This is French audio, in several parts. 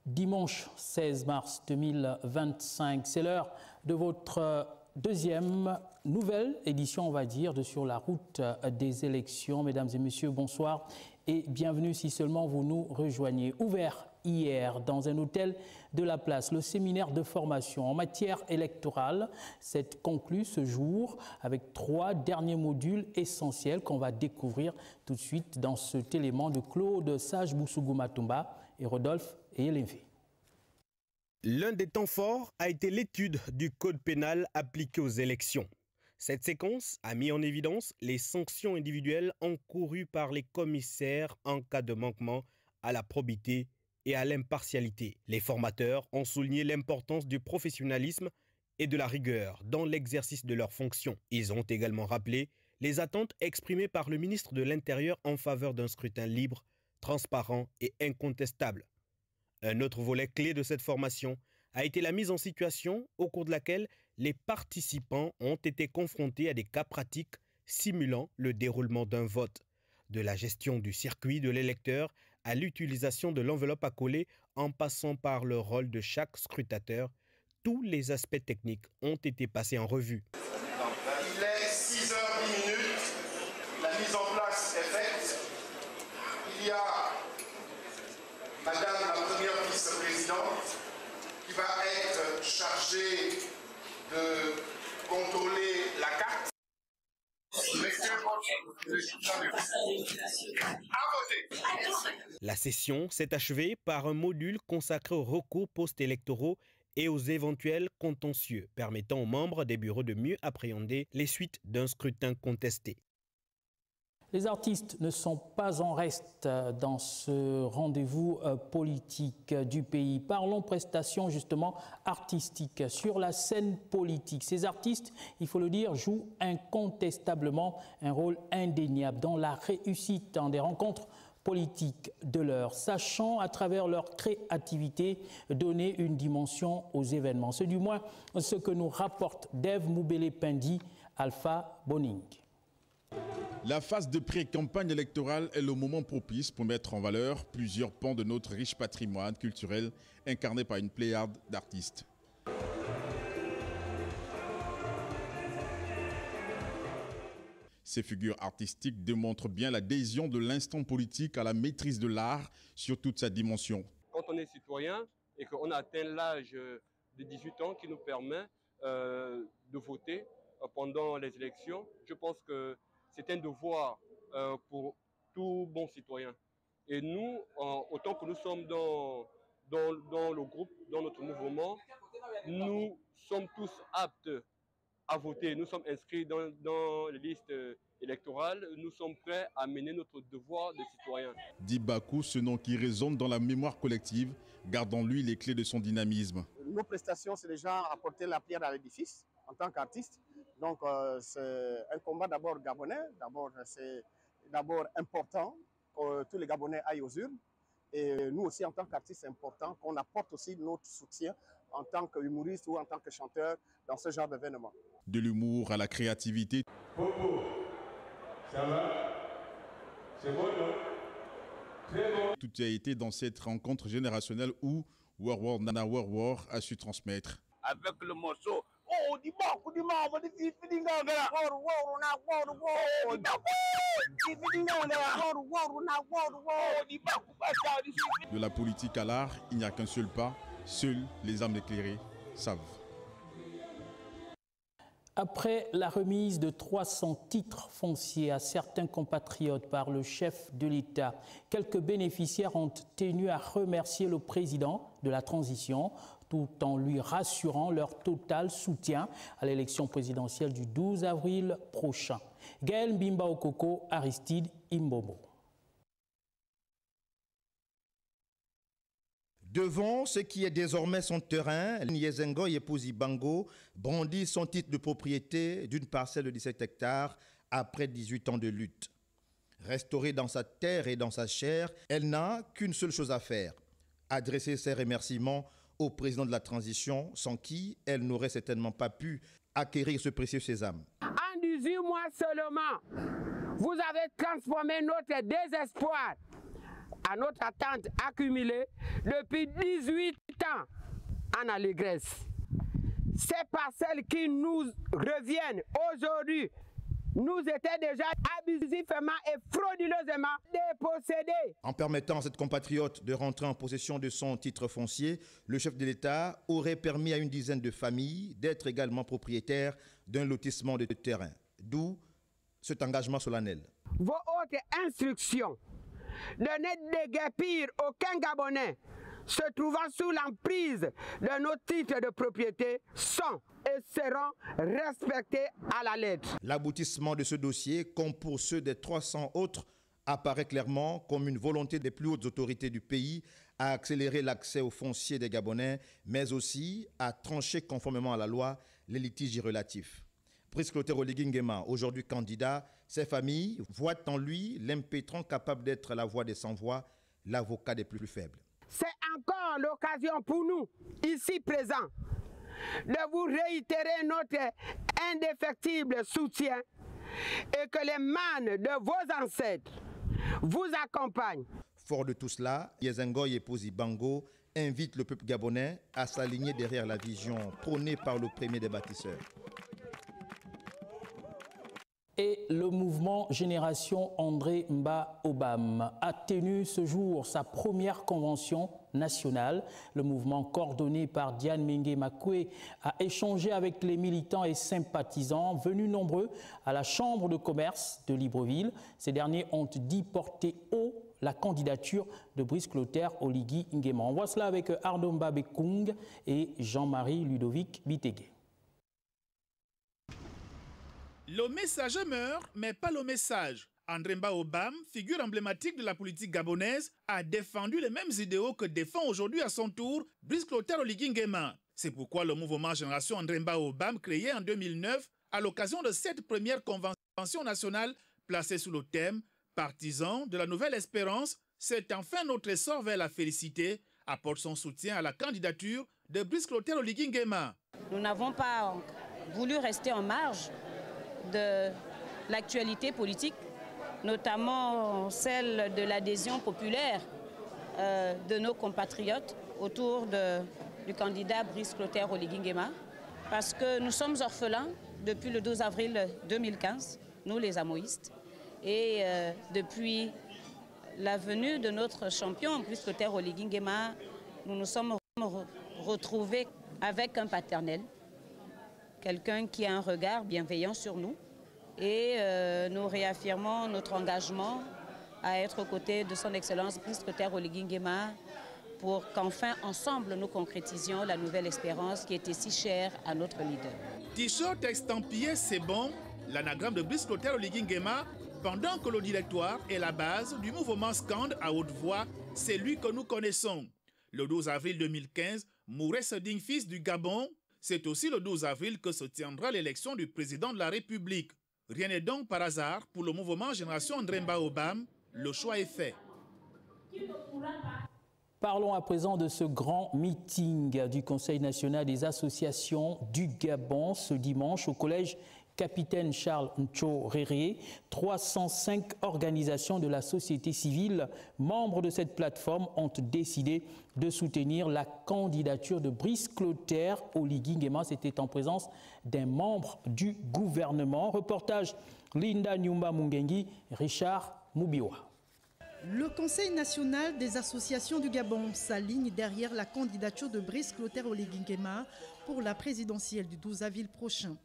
Dimanche 16 mars 2025, c'est l'heure de votre deuxième nouvelle édition, on va dire, de Sur la route des élections. Mesdames et messieurs, bonsoir et bienvenue si seulement vous nous rejoignez. Ouvert hier dans un hôtel de la place, le séminaire de formation en matière électorale s'est conclu ce jour avec 3 derniers modules essentiels qu'on va découvrir tout de suite dans cet élément de Claude Sage-Boussougou-Matumba et Rodolphe Eyelenvé. L'un des temps forts a été l'étude du code pénal appliqué aux élections. Cette séquence a mis en évidence les sanctions individuelles encourues par les commissaires en cas de manquement à la probité et à l'impartialité. Les formateurs ont souligné l'importance du professionnalisme et de la rigueur dans l'exercice de leurs fonctions. Ils ont également rappelé les attentes exprimées par le ministre de l'Intérieur en faveur d'un scrutin libre, transparent et incontestable. Un autre volet clé de cette formation a été la mise en situation au cours de laquelle les participants ont été confrontés à des cas pratiques simulant le déroulement d'un vote. De la gestion du circuit de l'électeur à l'utilisation de l'enveloppe à coller en passant par le rôle de chaque scrutateur, tous les aspects techniques ont été passés en revue. Il est 6h10, la mise en place est faite. Il y a Madame la première vice-présidente qui va être chargée de contrôler la carte. La session s'est achevée par un module consacré aux recours post-électoraux et aux éventuels contentieux, permettant aux membres des bureaux de mieux appréhender les suites d'un scrutin contesté. Les artistes ne sont pas en reste dans ce rendez-vous politique du pays. Parlons prestations justement artistiques sur la scène politique. Ces artistes, il faut le dire, jouent incontestablement un rôle indéniable dans la réussite des rencontres politiques de l'heure, sachant à travers leur créativité donner une dimension aux événements. C'est du moins ce que nous rapporte Dave Moubele-Pendi, Alpha Boning. La phase de pré-campagne électorale est le moment propice pour mettre en valeur plusieurs pans de notre riche patrimoine culturel incarné par une pléiade d'artistes. Ces figures artistiques démontrent bien l'adhésion de l'instant politique à la maîtrise de l'art sur toute sa dimension. Quand on est citoyen et qu'on a atteint l'âge de 18 ans qui nous permet de voter pendant les élections, je pense que c'est un devoir pour tout bon citoyen. Et nous, autant que nous sommes dans le groupe, dans notre mouvement, nous sommes tous aptes à voter. Nous sommes inscrits dans les listes électorales. Nous sommes prêts à mener notre devoir de citoyen. Dibakou, ce nom qui résonne dans la mémoire collective, garde en lui les clés de son dynamisme. Nos prestations, c'est déjà apporter la pierre à l'édifice en tant qu'artiste. Donc, c'est un combat d'abord gabonais. C'est d'abord important que tous les Gabonais aillent aux urnes. Et nous aussi, en tant qu'artistes, c'est important qu'on apporte aussi notre soutien en tant qu'humoriste ou en tant que chanteur dans ce genre d'événement. De l'humour à la créativité. Popo, ça va? C'est bon, non? Très bon. Tout a été dans cette rencontre générationnelle où Warwar Nana Warwar a su transmettre. Avec le morceau. De la politique à l'art, il n'y a qu'un seul pas. Seuls les âmes éclairées savent. Après la remise de 300 titres fonciers à certains compatriotes par le chef de l'État, quelques bénéficiaires ont tenu à remercier le président de la transition tout en lui rassurant leur total soutien à l'élection présidentielle du 12 avril prochain. Gaël Mbimba Okoko, Aristide Imbobo. Devant ce qui est désormais son terrain, Nyezengo Yepouzi Bango brandit son titre de propriété d'une parcelle de 17 hectares après 18 ans de lutte. Restaurée dans sa terre et dans sa chair, elle n'a qu'une seule chose à faire, adresser ses remerciements au président de la transition, sans qui elle n'aurait certainement pas pu acquérir ce précieux sésame. En 18 mois seulement, vous avez transformé notre désespoir à notre attente accumulée depuis 18 ans en allégresse. Ces parcelles qui nous reviennent aujourd'hui nous étaient déjà abusivement et frauduleusement dépossédés. En permettant à cette compatriote de rentrer en possession de son titre foncier, le chef de l'État aurait permis à une dizaine de familles d'être également propriétaires d'un lotissement de terrain. D'où cet engagement solennel. Vos hautes instructions de ne déguerpir aucun Gabonais se trouvant sous l'emprise de nos titres de propriété sont et seront respectés à la lettre. L'aboutissement de ce dossier, comme pour ceux des 300 autres, apparaît clairement comme une volonté des plus hautes autorités du pays à accélérer l'accès au foncier des Gabonais, mais aussi à trancher conformément à la loi les litiges relatifs. Brice Clotaire Oligui Nguema, aujourd'hui candidat, ses familles voient en lui l'impétrant capable d'être la voix des sans-voix, l'avocat des plus faibles. C'est encore l'occasion pour nous, ici présents, de vous réitérer notre indéfectible soutien et que les manes de vos ancêtres vous accompagnent. Fort de tout cela, Yezengoy et Posi Bango invitent le peuple gabonais à s'aligner derrière la vision prônée par le premier des bâtisseurs. Et le mouvement Génération André Mba Obam a tenu ce jour sa première convention nationale. Le mouvement coordonné par Diane Mengue Makwe a échangé avec les militants et sympathisants venus nombreux à la Chambre de commerce de Libreville. Ces derniers ont dit porter haut la candidature de Brice Clotaire Oligui Nguema. On voit cela avec Ardomba Bekung et Jean-Marie Ludovic Bitegué. Le message meurt, mais pas le message. André Mba Obam, figure emblématique de la politique gabonaise, a défendu les mêmes idéaux que défend aujourd'hui à son tour Brice Clotaire Oligui Nguema. C'est pourquoi le mouvement Génération André Mba Obam, créé en 2009, à l'occasion de cette première convention nationale placée sous le thème « Partisans de la nouvelle espérance », c'est enfin notre essor vers la félicité, apporte son soutien à la candidature de Brice Clotaire Oligui Nguema. Nous n'avons pas voulu rester en marge de l'actualité politique, notamment celle de l'adhésion populaire de nos compatriotes autour du candidat Brice Clotaire Oligui Nguema, parce que nous sommes orphelins depuis le 12 avril 2015, nous les amoïstes, et depuis la venue de notre champion Brice Clotaire Oligui Nguema, nous nous sommes retrouvés avec un paternel, quelqu'un qui a un regard bienveillant sur nous, et nous réaffirmons notre engagement à être aux côtés de son Excellence Brice Clotaire Oligui Nguema pour qu'enfin ensemble nous concrétisions la nouvelle espérance qui était si chère à notre leader. T-shirt estampillé c'est bon, l'anagramme de Brice Clotaire Oligui Nguema, pendant que le directoire est la base du mouvement scande à haute voix, c'est lui que nous connaissons. Le 12 avril 2015, mourait ce digne fils du Gabon. C'est aussi le 12 avril que se tiendra l'élection du président de la République. Rien n'est donc par hasard pour le mouvement Génération André Mba Obam. Le choix est fait. Parlons à présent de ce grand meeting du Conseil national des associations du Gabon ce dimanche au collège Capitaine Charles Ntchoréré. 305 organisations de la société civile, membres de cette plateforme, ont décidé de soutenir la candidature de Brice Clotaire Oligui Nguema. C'était en présence d'un membre du gouvernement. Reportage Linda Nyumba Mungengi, Richard Mubiwa. Le Conseil national des associations du Gabon s'aligne derrière la candidature de Brice Clotaire Oligui Nguema pour la présidentielle du 12 avril prochain.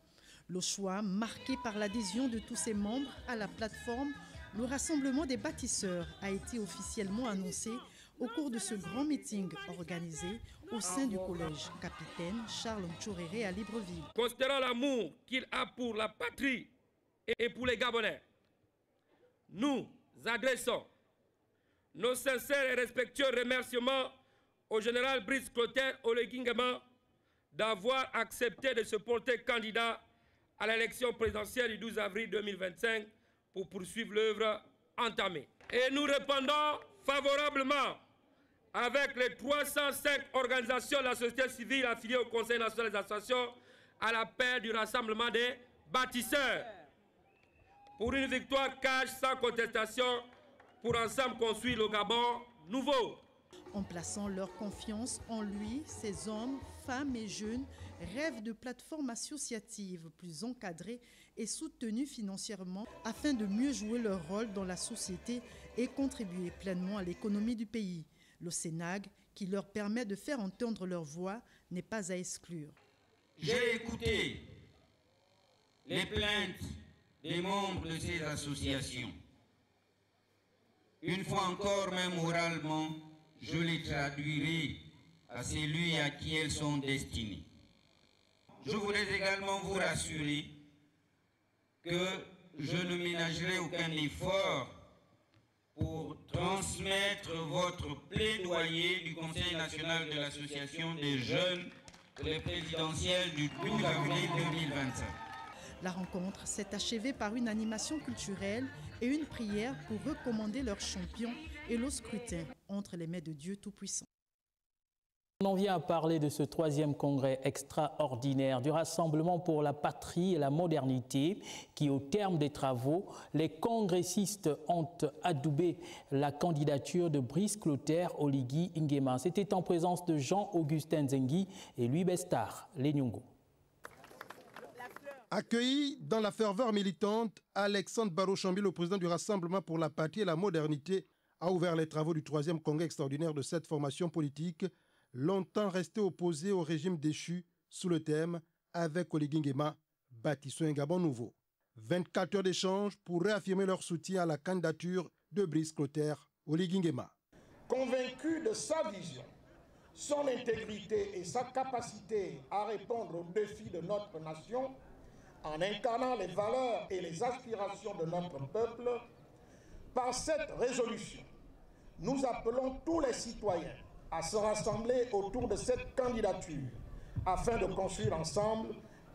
Le choix, marqué par l'adhésion de tous ses membres à la plateforme, le rassemblement des bâtisseurs a été officiellement annoncé au cours de ce grand meeting organisé au sein du collège Capitaine Charles Ntchoréré à Libreville. Considérant l'amour qu'il a pour la patrie et pour les Gabonais, nous adressons nos sincères et respectueux remerciements au général Brice Clotaire Oligui Nguema d'avoir accepté de se porter candidat à l'élection présidentielle du 12 avril 2025 pour poursuivre l'œuvre entamée. Et nous répondons favorablement avec les 305 organisations de la société civile affiliées au Conseil national des associations à l'appel du rassemblement des bâtisseurs pour une victoire cash sans contestation pour ensemble construire le Gabon nouveau. En plaçant leur confiance en lui, ces hommes, femmes et jeunes rêvent de plateformes associatives plus encadrées et soutenues financièrement afin de mieux jouer leur rôle dans la société et contribuer pleinement à l'économie du pays. Le CENAG, qui leur permet de faire entendre leur voix, n'est pas à exclure. J'ai écouté les plaintes des membres de ces associations. Une fois encore, même oralement, je les traduirai à celui à qui elles sont destinées. Je voudrais également vous rassurer que je ne ménagerai aucun effort pour transmettre votre plaidoyer du Conseil national de l'association des jeunes pour les présidentielles du 12 avril 2025. La rencontre s'est achevée par une animation culturelle et une prière pour recommander leur champion et le scrutin entre les mains de Dieu Tout-Puissant. On en vient à parler de ce 3e congrès extraordinaire du Rassemblement pour la patrie et la modernité qui, au terme des travaux, les congressistes ont adoubé la candidature de Brice Clotaire Oligui Nguema. C'était en présence de Jean-Augustin Zengui et Louis Bestar, les Nyongo. Accueilli dans la ferveur militante, Alexandre Barreau-Chambi, le président du Rassemblement pour la patrie et la modernité, a ouvert les travaux du 3e congrès extraordinaire de cette formation politique, longtemps resté opposé au régime déchu sous le thème « Avec Oligui Nguema, bâtissons un Gabon nouveau ». 24 heures d'échange pour réaffirmer leur soutien à la candidature de Brice Clotaire Oligui Nguema. Convaincu de sa vision, son intégrité et sa capacité à répondre aux défis de notre nation, en incarnant les valeurs et les aspirations de notre peuple, par cette résolution, nous appelons tous les citoyens à se rassembler autour de cette candidature afin de construire ensemble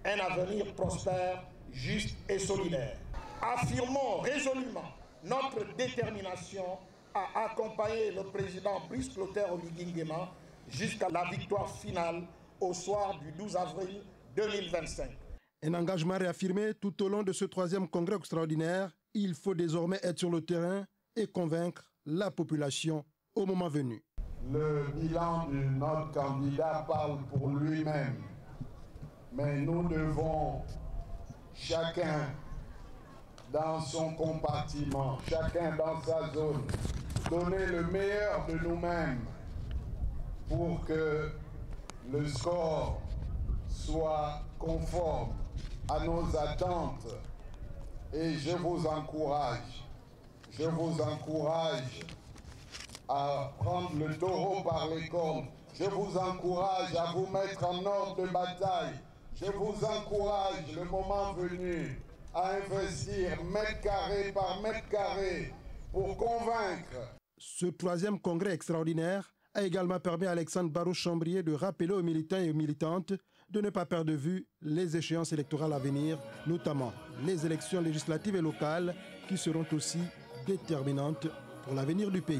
un avenir prospère, juste et solidaire. Affirmons résolument notre détermination à accompagner le président Brice Clotaire Oligui Nguema jusqu'à la victoire finale au soir du 12 avril 2025. Un engagement réaffirmé tout au long de ce 3e congrès extraordinaire. Il faut désormais être sur le terrain et convaincre la population au moment venu. Le bilan de notre candidat parle pour lui-même, mais nous devons, chacun dans son compartiment, chacun dans sa zone, donner le meilleur de nous-mêmes pour que le score soit conforme à nos attentes. Et je vous encourage à prendre le taureau par les cornes. Je vous encourage à vous mettre en ordre de bataille. Je vous encourage, le moment venu, à investir mètre carré par mètre carré pour convaincre. Ce 3e congrès extraordinaire a également permis à Alexandre Barreau-Chambrier de rappeler aux militants et aux militantes de ne pas perdre de vue les échéances électorales à venir, notamment les élections législatives et locales qui seront aussi déterminantes pour l'avenir du pays.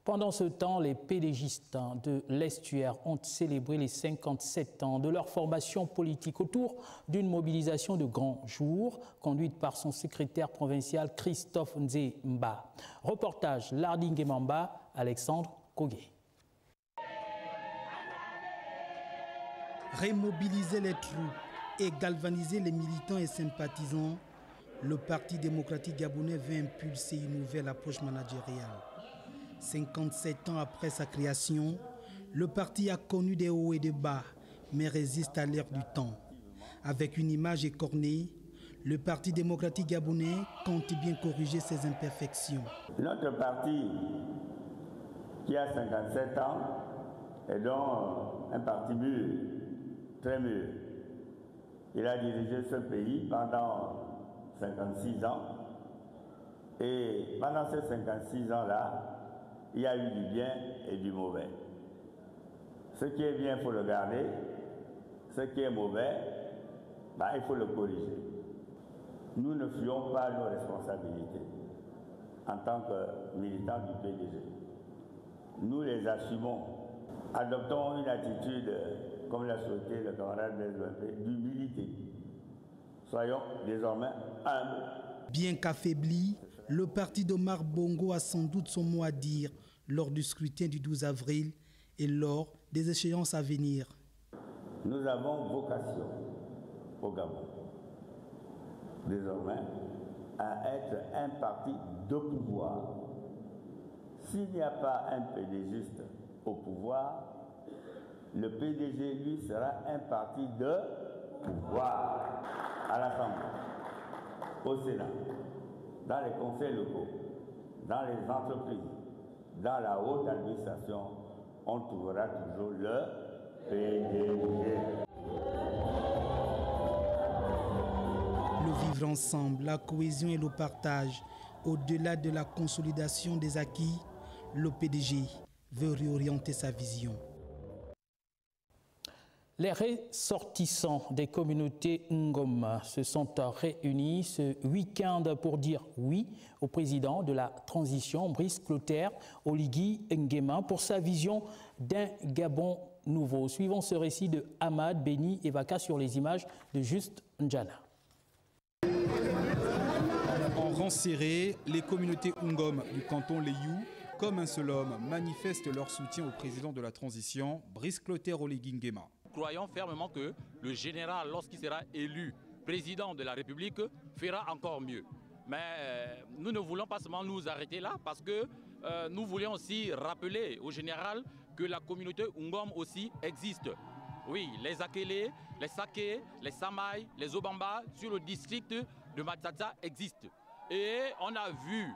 Pendant ce temps, les pédégistes de l'Estuaire ont célébré les 57 ans de leur formation politique autour d'une mobilisation de grand jour conduite par son secrétaire provincial Christophe Nzemba. Reportage Larding Mamba, Alexandre Kogué. Remobiliser les troupes et galvaniser les militants et sympathisants, le Parti démocratique gabonais veut impulser une nouvelle approche managériale. 57 ans après sa création, le parti a connu des hauts et des bas, mais résiste à l'ère du temps. Avec une image écornée, le Parti démocratique gabonais compte bien corriger ses imperfections. Notre parti, qui a 57 ans, est donc un parti mûr, très mûr. Il a dirigé ce pays pendant 56 ans. Et pendant ces 56 ans-là, il y a eu du bien et du mauvais. Ce qui est bien, il faut le garder. Ce qui est mauvais, il faut le corriger. Nous ne fuyons pas nos responsabilités en tant que militants du PDG. Nous les assumons. Adoptons une attitude, comme l'a souhaité le camarade Blaise, d'humilité. Soyons désormais humbles. Bien qu'affaibli, Le parti d'Omar Bongo a sans doute son mot à dire lors du scrutin du 12 avril et lors des échéances à venir. Nous avons vocation au Gabon, désormais, à être un parti de pouvoir. S'il n'y a pas un PDGiste au pouvoir, le PDG, lui, sera un parti de pouvoir à l'Assemblée, au Sénat, dans les conseils locaux, dans les entreprises, dans la haute administration, on trouvera toujours le PDG. Le vivre ensemble, la cohésion et le partage, au-delà de la consolidation des acquis, le PDG veut réorienter sa vision. Les ressortissants des communautés Ngom se sont réunis ce week-end pour dire oui au président de la transition, Brice Clotaire Oligui Nguema, pour sa vision d'un Gabon nouveau. Suivons ce récit de Ahmad Beni Evaka sur les images de Juste Njana. En rang serré, les communautés Ngom du canton Leyou, comme un seul homme, manifestent leur soutien au président de la transition, Brice Clotaire Oligui Nguema. Nous croyons fermement que le général, lorsqu'il sera élu président de la République, fera encore mieux. Mais nous ne voulons pas seulement nous arrêter là, parce que nous voulons aussi rappeler au général que la communauté Ngom aussi existe. Oui, les Akélé, les Saké, les Samaï, les Obamba sur le district de Matsatsa existent. Et on a vu,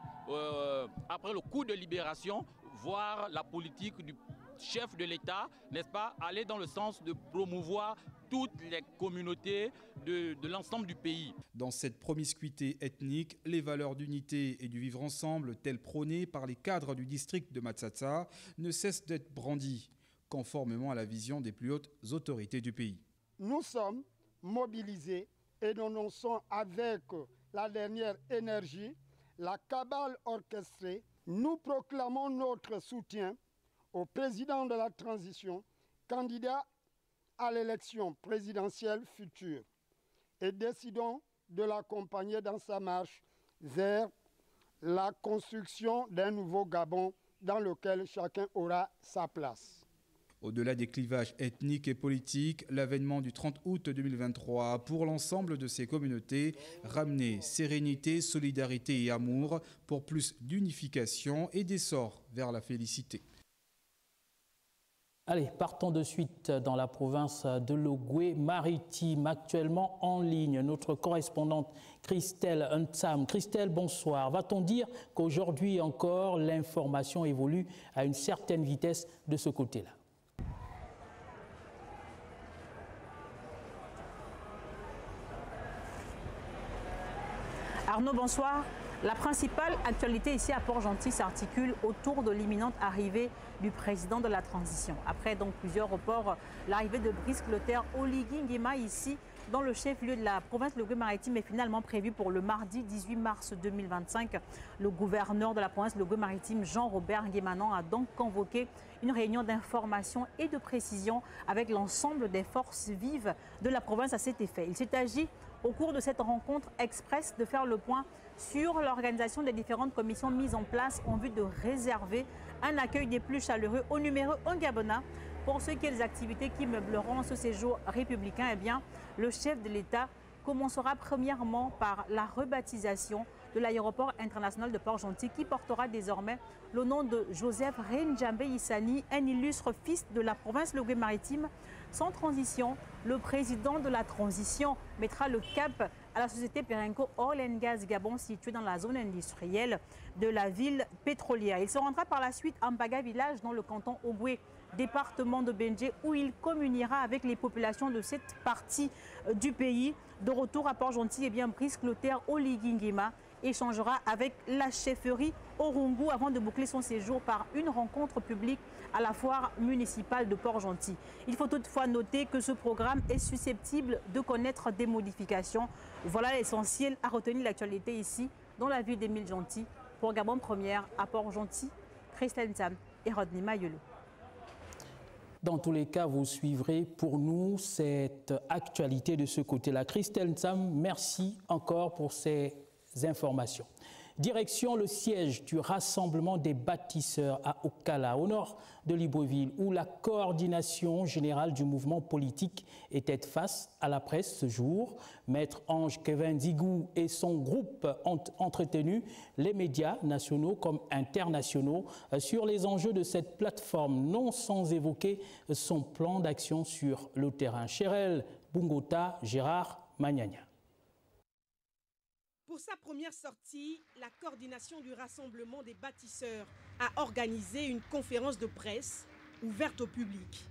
après le coup de libération, voir la politique du chef de l'État, n'est-ce pas, aller dans le sens de promouvoir toutes les communautés de l'ensemble du pays. Dans cette promiscuité ethnique, les valeurs d'unité et du vivre ensemble, telles prônées par les cadres du district de Matsatsa, ne cessent d'être brandies, conformément à la vision des plus hautes autorités du pays. Nous sommes mobilisés et dénonçons avec la dernière énergie la cabale orchestrée. Nous proclamons notre soutien au président de la transition, candidat à l'élection présidentielle future, et décidons de l'accompagner dans sa marche vers la construction d'un nouveau Gabon dans lequel chacun aura sa place. Au-delà des clivages ethniques et politiques, l'avènement du 30 août 2023 a pour l'ensemble de ces communautés ramené sérénité, solidarité et amour pour plus d'unification et d'essor vers la félicité. Allez, partons de suite dans la province de l'Ogooué-Maritime. Actuellement en ligne, notre correspondante Christelle Ntsam. Christelle, bonsoir. Va-t-on dire qu'aujourd'hui encore, l'information évolue à une certaine vitesse de ce côté-là? Arnaud, bonsoir. La principale actualité ici à Port-Gentil s'articule autour de l'imminente arrivée du président de la transition. Après donc plusieurs reports, l'arrivée de Brice Clotaire Oligui Nguema ici dans le chef-lieu de la province de l'Ogooué-Maritime est finalement prévue pour le mardi 18 mars 2025. Le gouverneur de la province de l'Ogooué-Maritime, Jean-Robert Nguemanan, a donc convoqué une réunion d'information et de précision avec l'ensemble des forces vives de la province à cet effet. Il s'est agi au cours de cette rencontre express de faire le point sur l'organisation des différentes commissions mises en place en vue de réserver un accueil des plus chaleureux au numéro 1 Gabonais. Pour ce qui est des activités qui meubleront ce séjour républicain, eh bien, le chef de l'État commencera premièrement par la rebaptisation de l'aéroport international de Port-Gentil qui portera désormais le nom de Joseph Renjambe Issani, un illustre fils de la province de l'Ogooué-Maritime. Sans transition, le président de la transition mettra le cap à la société Perenco Oil and Gas Gabon située dans la zone industrielle de la ville pétrolière. Il se rendra par la suite à Mbaga village dans le canton Ogooué, département de Benje, où il communiera avec les populations de cette partie du pays. De retour à Port-Gentil, eh bien, Brice Clotaire Oligui Nguema échangera avec la chefferie Orungu avant de boucler son séjour par une rencontre publique à la foire municipale de Port-Gentil. Il faut toutefois noter que ce programme est susceptible de connaître des modifications. Voilà l'essentiel à retenir l'actualité ici, dans la ville d'Émile Gentil. Pour Gabon Première à Port-Gentil, Christelle Ntsam et Rodney Mayolo. Dans tous les cas, vous suivrez pour nous cette actualité de ce côté-là. Christelle Ntsam, merci encore pour ces informations. Direction le siège du Rassemblement des bâtisseurs à Okala, au nord de Libreville, où la coordination générale du mouvement politique était face à la presse ce jour. Maître Ange Kevin Zigou et son groupe ont entretenu les médias nationaux comme internationaux sur les enjeux de cette plateforme, non sans évoquer son plan d'action sur le terrain. Chérel Bungota, Gérard Magnagna. Pour sa première sortie, la coordination du Rassemblement des bâtisseurs a organisé une conférence de presse ouverte au public.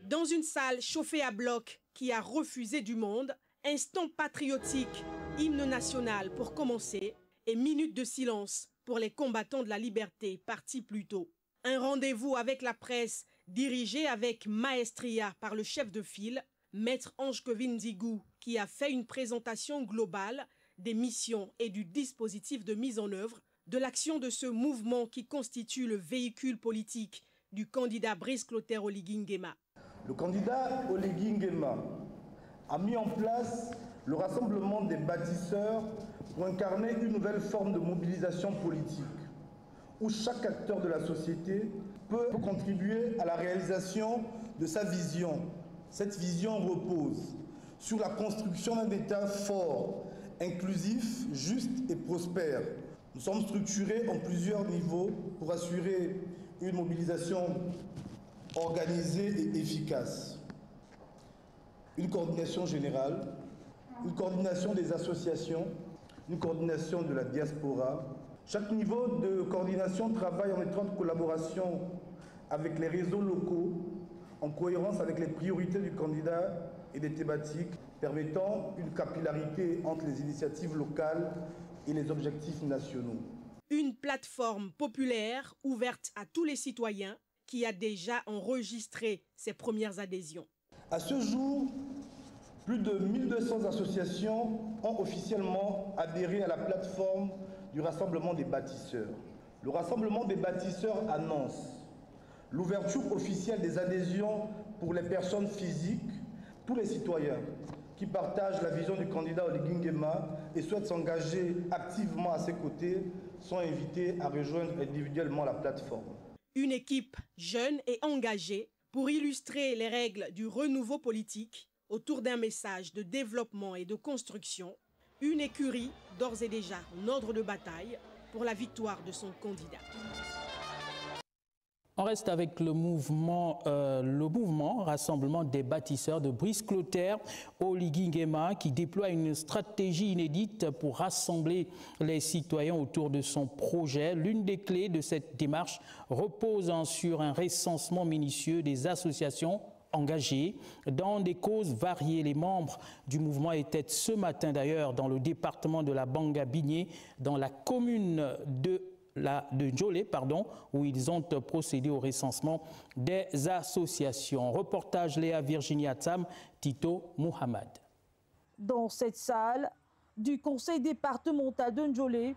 Dans une salle chauffée à bloc qui a refusé du monde, instant patriotique, hymne national pour commencer et minute de silence pour les combattants de la liberté partis plus tôt. Un rendez-vous avec la presse dirigé avec maestria par le chef de file, Maître Ange Kevin Zigou, qui a fait une présentation globale des missions et du dispositif de mise en œuvre de l'action de ce mouvement qui constitue le véhicule politique du candidat Brice Clotaire Oligui Nguema. Le candidat Oligui Nguema a mis en place le Rassemblement des bâtisseurs pour incarner une nouvelle forme de mobilisation politique où chaque acteur de la société peut contribuer à la réalisation de sa vision. Cette vision repose sur la construction d'un État fort, inclusif, juste et prospère. Nous sommes structurés en plusieurs niveaux pour assurer une mobilisation organisée et efficace. Une coordination générale, une coordination des associations, une coordination de la diaspora. Chaque niveau de coordination travaille en étroite collaboration avec les réseaux locaux, en cohérence avec les priorités du candidat et des thématiques, permettant une capillarité entre les initiatives locales et les objectifs nationaux. Une plateforme populaire ouverte à tous les citoyens qui a déjà enregistré ses premières adhésions. À ce jour, plus de 1200 associations ont officiellement adhéré à la plateforme du Rassemblement des bâtisseurs. Le Rassemblement des bâtisseurs annonce l'ouverture officielle des adhésions pour les personnes physiques, tous les citoyens qui partagent la vision du candidat Oligui Nguema et souhaitent s'engager activement à ses côtés sont invités à rejoindre individuellement la plateforme. Une équipe jeune et engagée pour illustrer les règles du renouveau politique autour d'un message de développement et de construction. Une écurie d'ores et déjà en ordre de bataille pour la victoire de son candidat. On reste avec le mouvement Rassemblement des bâtisseurs de Brice Clotaire Oligui Nguema qui déploie une stratégie inédite pour rassembler les citoyens autour de son projet. L'une des clés de cette démarche repose sur un recensement minutieux des associations engagés dans des causes variées. Les membres du mouvement étaient ce matin d'ailleurs dans le département de la Banga-Bigné, dans la commune de Njolé, où ils ont procédé au recensement des associations. Reportage Léa Virginia Tsam, Tito Mohamed. Dans cette salle du conseil départemental de Njolé,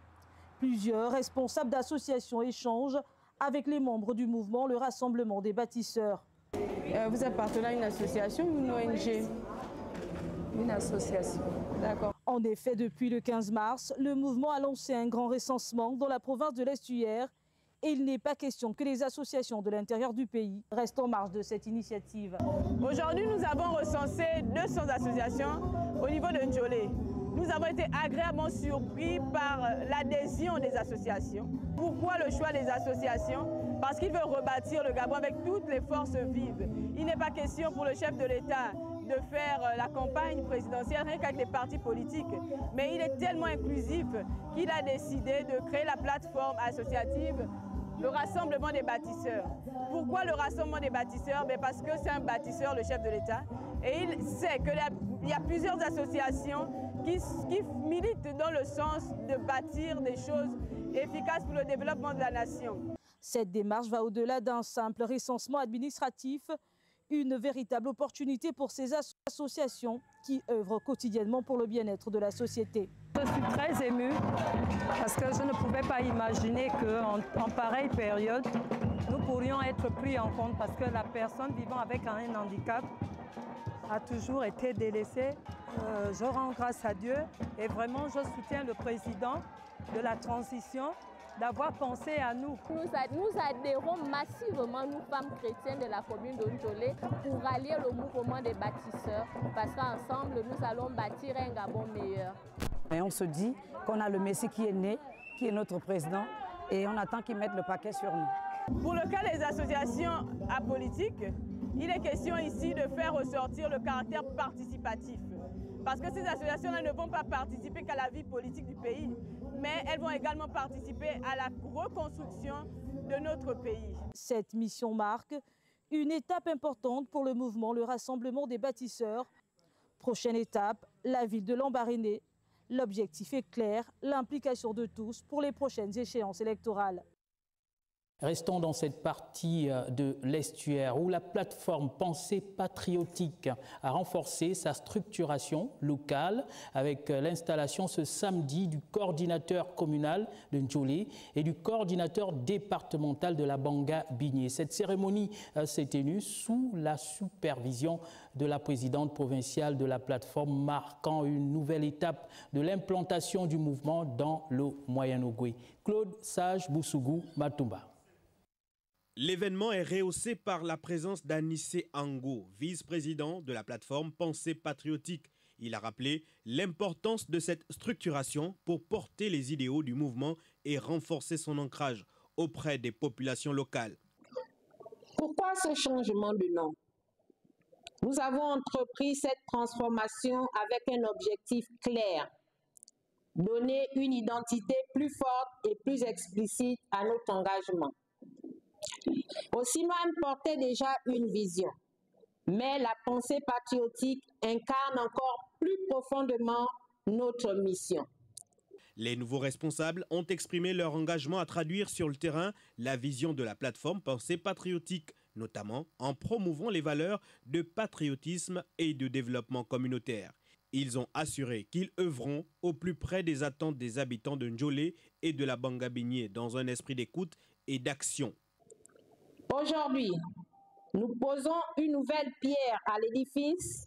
plusieurs responsables d'associations échangent avec les membres du mouvement le Rassemblement des bâtisseurs. Vous appartenez à une association ou une ONG? Une association, d'accord. En effet, depuis le 15 mars, le mouvement a lancé un grand recensement dans la province de l'Estuaire et il n'est pas question que les associations de l'intérieur du pays restent en marge de cette initiative. Aujourd'hui, nous avons recensé 200 associations au niveau de Njolé. Nous avons été agréablement surpris par l'adhésion des associations. Pourquoi le choix des associations? Parce qu'il veut rebâtir le Gabon avec toutes les forces vives. Il n'est pas question pour le chef de l'État de faire la campagne présidentielle rien qu'avec les partis politiques. Mais il est tellement inclusif qu'il a décidé de créer la plateforme associative, le Rassemblement des bâtisseurs. Pourquoi le Rassemblement des bâtisseurs? Parce que c'est un bâtisseur, le chef de l'État, et il sait qu'il y a plusieurs associations qui militent dans le sens de bâtir des choses efficaces pour le développement de la nation. Cette démarche va au-delà d'un simple recensement administratif, une véritable opportunité pour ces associations qui œuvrent quotidiennement pour le bien-être de la société. Je suis très émue parce que je ne pouvais pas imaginer qu'en pareille période, nous pourrions être pris en compte parce que la personne vivant avec un handicap a toujours été délaissée. Je rends grâce à Dieu et vraiment je soutiens le président de la transition d'avoir pensé à nous. Nous adhérons massivement, nous femmes chrétiennes de la commune d'Ondjolé, pour rallier le mouvement des bâtisseurs, parce qu'ensemble, nous allons bâtir un Gabon meilleur. Et on se dit qu'on a le Messie qui est né, qui est notre président, et on attend qu'il mette le paquet sur nous. Pour le cas des associations apolitiques, il est question ici de faire ressortir le caractère participatif. Parce que ces associations-là ne vont pas participer qu'à la vie politique du pays, mais elles vont également participer à la reconstruction de notre pays. Cette mission marque une étape importante pour le mouvement, le Rassemblement des bâtisseurs. Prochaine étape, la ville de Lambaréné. L'objectif est clair, l'implication de tous pour les prochaines échéances électorales. Restons dans cette partie de l'estuaire où la plateforme Pensée Patriotique a renforcé sa structuration locale avec l'installation ce samedi du coordinateur communal de Ndjolé et du coordinateur départemental de la Banga-Bigné. Cette cérémonie s'est tenue sous la supervision de la présidente provinciale de la plateforme, marquant une nouvelle étape de l'implantation du mouvement dans le Moyen-Ogooué. Claude Sage-Boussougou Matumba. L'événement est rehaussé par la présence d'Anissé Ango, vice-président de la plateforme Pensée Patriotique. Il a rappelé l'importance de cette structuration pour porter les idéaux du mouvement et renforcer son ancrage auprès des populations locales. Pourquoi ce changement de nom? Nous avons entrepris cette transformation avec un objectif clair: donner une identité plus forte et plus explicite à notre engagement. Ossinoam portait déjà une vision, mais la pensée patriotique incarne encore plus profondément notre mission. Les nouveaux responsables ont exprimé leur engagement à traduire sur le terrain la vision de la plateforme Pensée Patriotique, notamment en promouvant les valeurs de patriotisme et de développement communautaire. Ils ont assuré qu'ils œuvront au plus près des attentes des habitants de Ndjolé et de la Banga-Bigné dans un esprit d'écoute et d'action. Aujourd'hui, nous posons une nouvelle pierre à l'édifice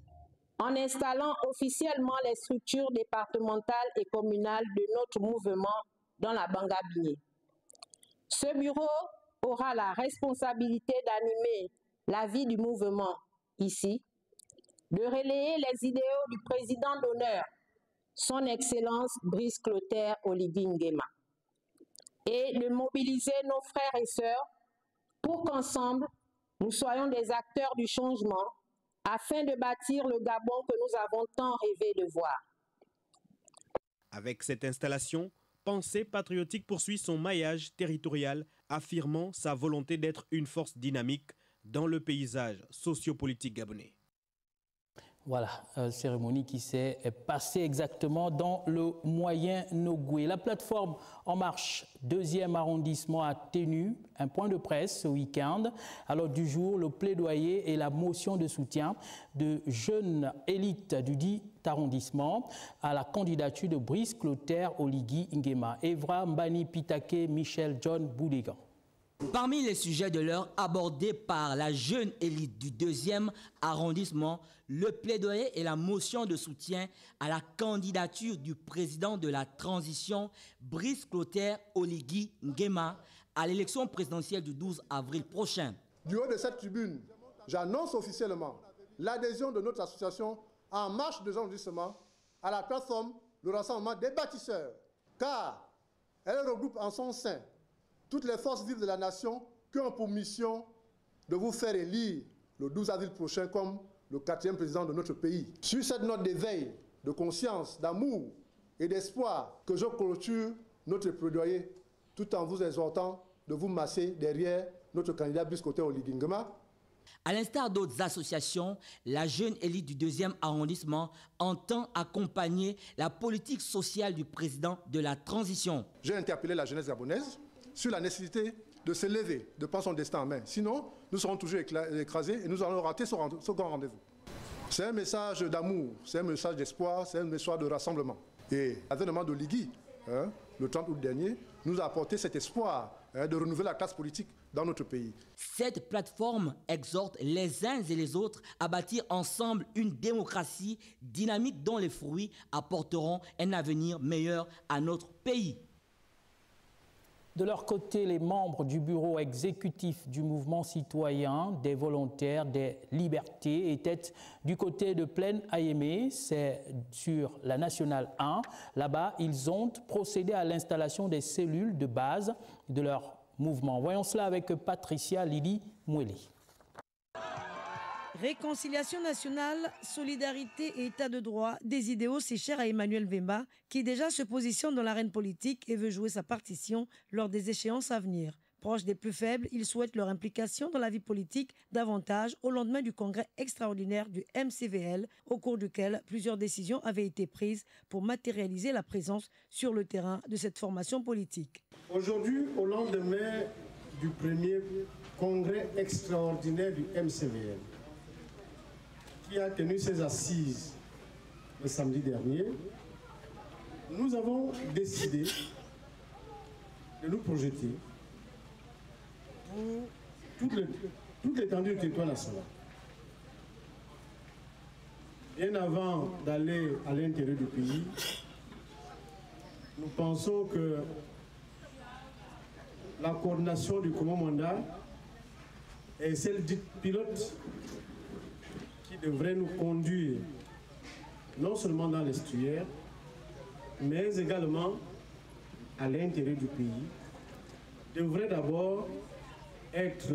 en installant officiellement les structures départementales et communales de notre mouvement dans la Banga-Bigné. Ce bureau aura la responsabilité d'animer la vie du mouvement ici, de relayer les idéaux du président d'honneur, son Excellence Brice Clotaire Oligui Nguema, et de mobiliser nos frères et sœurs pour qu'ensemble, nous soyons des acteurs du changement afin de bâtir le Gabon que nous avons tant rêvé de voir. Avec cette installation, Pensée Patriotique poursuit son maillage territorial, affirmant sa volonté d'être une force dynamique dans le paysage sociopolitique gabonais. Voilà, cérémonie qui s'est passée exactement dans le Moyen-Ogooué. La plateforme En Marche, 2e arrondissement, a tenu un point de presse ce week-end. À l'ordre du jour, le plaidoyer et la motion de soutien de jeunes élites du 10 arrondissement à la candidature de Brice Clotaire Oligui Nguema. Evra Mbani Pitake, Michel John Boulégan. Parmi les sujets de l'heure abordés par la jeune élite du 2e arrondissement, le plaidoyer et la motion de soutien à la candidature du président de la transition, Brice Clotaire Oligui Nguema, à l'élection présidentielle du 12 avril prochain. Du haut de cette tribune, j'annonce officiellement l'adhésion de notre association En Marche de arrondissement à la plateforme le Rassemblement des bâtisseurs, car elle regroupe en son sein toutes les forces vives de la nation qui ont pour mission de vous faire élire le 12 avril prochain comme le 4e président de notre pays. Sur cette note d'éveil, de conscience, d'amour et d'espoir que je clôture notre plaidoyer tout en vous exhortant de vous masser derrière notre candidat Brice Clotaire Oligui Nguema. À l'instar d'autres associations, la jeune élite du 2e arrondissement entend accompagner la politique sociale du président de la transition. J'ai interpellé la jeunesse gabonaise sur la nécessité de se lever, de prendre son destin en main. Sinon, nous serons toujours écrasés et nous allons rater ce grand rendez-vous. C'est un message d'amour, c'est un message d'espoir, c'est un message de rassemblement. Et l'avènement d'Oligui, le 30 août dernier, nous a apporté cet espoir de renouveler la classe politique dans notre pays. Cette plateforme exhorte les uns et les autres à bâtir ensemble une démocratie dynamique dont les fruits apporteront un avenir meilleur à notre pays. De leur côté, les membres du bureau exécutif du mouvement citoyen des volontaires des libertés étaient du côté de Plaine Ayémé, c'est sur la Nationale 1. Là-bas, ils ont procédé à l'installation des cellules de base de leur mouvement. Voyons cela avec Patricia Lili Moueli. Réconciliation nationale, solidarité et état de droit, des idéaux c'est cher à Emmanuel Mvemba, qui déjà se positionne dans l'arène politique et veut jouer sa partition lors des échéances à venir. Proche des plus faibles, il souhaite leur implication dans la vie politique davantage au lendemain du congrès extraordinaire du MCVL, au cours duquel plusieurs décisions avaient été prises pour matérialiser la présence sur le terrain de cette formation politique. Aujourd'hui, au lendemain du premier congrès extraordinaire du MCVL, qui a tenu ses assises le samedi dernier, nous avons décidé de nous projeter pour toute l'étendue du territoire national. Bien avant d'aller à l'intérieur du pays, nous pensons que la coordination du commun mandat est celle dite pilote qui devrait nous conduire non seulement dans l'estuaire, mais également à l'intérieur du pays, devrait d'abord être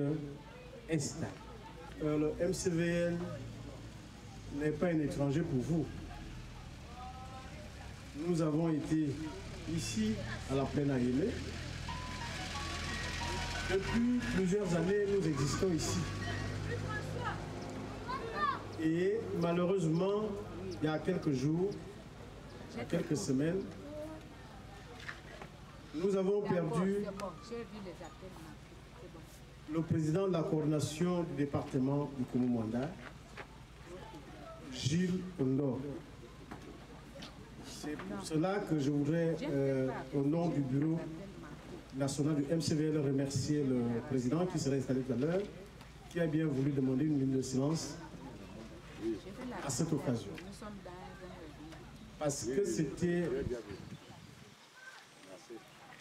installé. Le MCVL n'est pas un étranger pour vous. Nous avons été ici à la Plaine Ayémé. Depuis plusieurs années, nous existons ici. Et malheureusement, il y a quelques jours, il y a quelques semaines, nous avons perdu le président de la coordination du département du Koumou-Manda, Gilles Ondor. C'est pour cela que je voudrais, au nom du bureau national du MCVL, remercier le président qui sera installé tout à l'heure, qui a bien voulu demander une minute de silence à cette occasion. Parce que c'était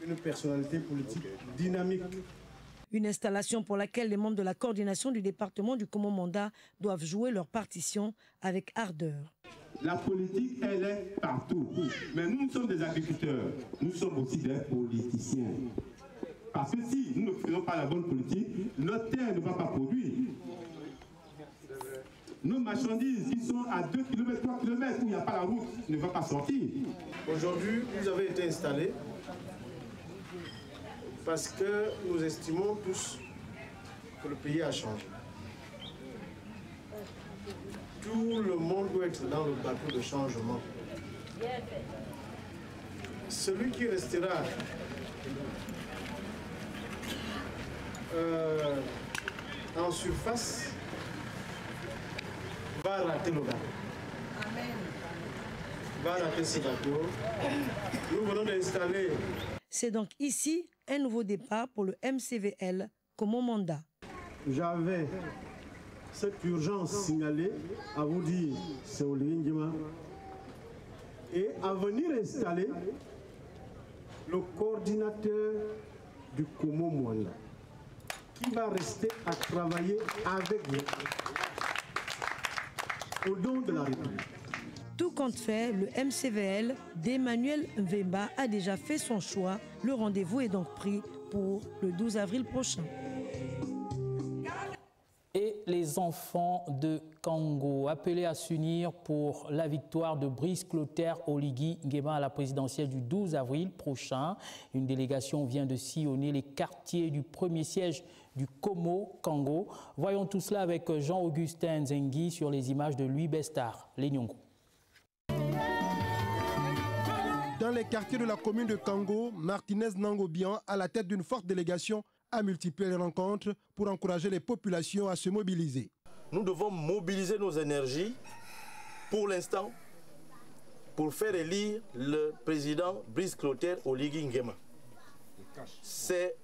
une personnalité politique dynamique. Une installation pour laquelle les membres de la coordination du département du Koumou-Manda doivent jouer leur partition avec ardeur. La politique, elle est partout. Mais nous sommes des agriculteurs, nous sommes aussi des politiciens. Parce que si nous ne faisons pas la bonne politique, notre terre ne va pas produire. Nos marchandises qui sont à 2 km, 3 km où il n'y a pas la route ne vont pas sortir. Aujourd'hui, vous avez été installés parce que nous estimons tous que le pays a changé. Tout le monde doit être dans le bateau de changement. Celui qui restera en surface va rater le bateau. Va rater ce bateau. Nous venons d'installer. C'est donc ici un nouveau départ pour le MCVL Koumou-Manda. J'avais cette urgence signalée à vous dire, c'est Olingima, et à venir installer le coordinateur du Koumou-Manda, qui va rester à travailler avec vous au nom de la République. Tout compte fait, le MCVL d'Emmanuel Mvemba a déjà fait son choix. Le rendez-vous est donc pris pour le 12 avril prochain. Et les enfants de Kango appelés à s'unir pour la victoire de Brice Clotaire Oligui Nguema à la présidentielle du 12 avril prochain. Une délégation vient de sillonner les quartiers du premier siège du Komo Kango. Voyons tout cela avec Jean-Augustin Nzengi sur les images de Louis Bestar, les Nyongo. Dans les quartiers de la commune de Kango, Martinez Nangobian, à la tête d'une forte délégation, a multiplié les rencontres pour encourager les populations à se mobiliser. Nous devons mobiliser nos énergies pour l'instant pour faire élire le président Brice Clotaire Oligui Nguema. C'est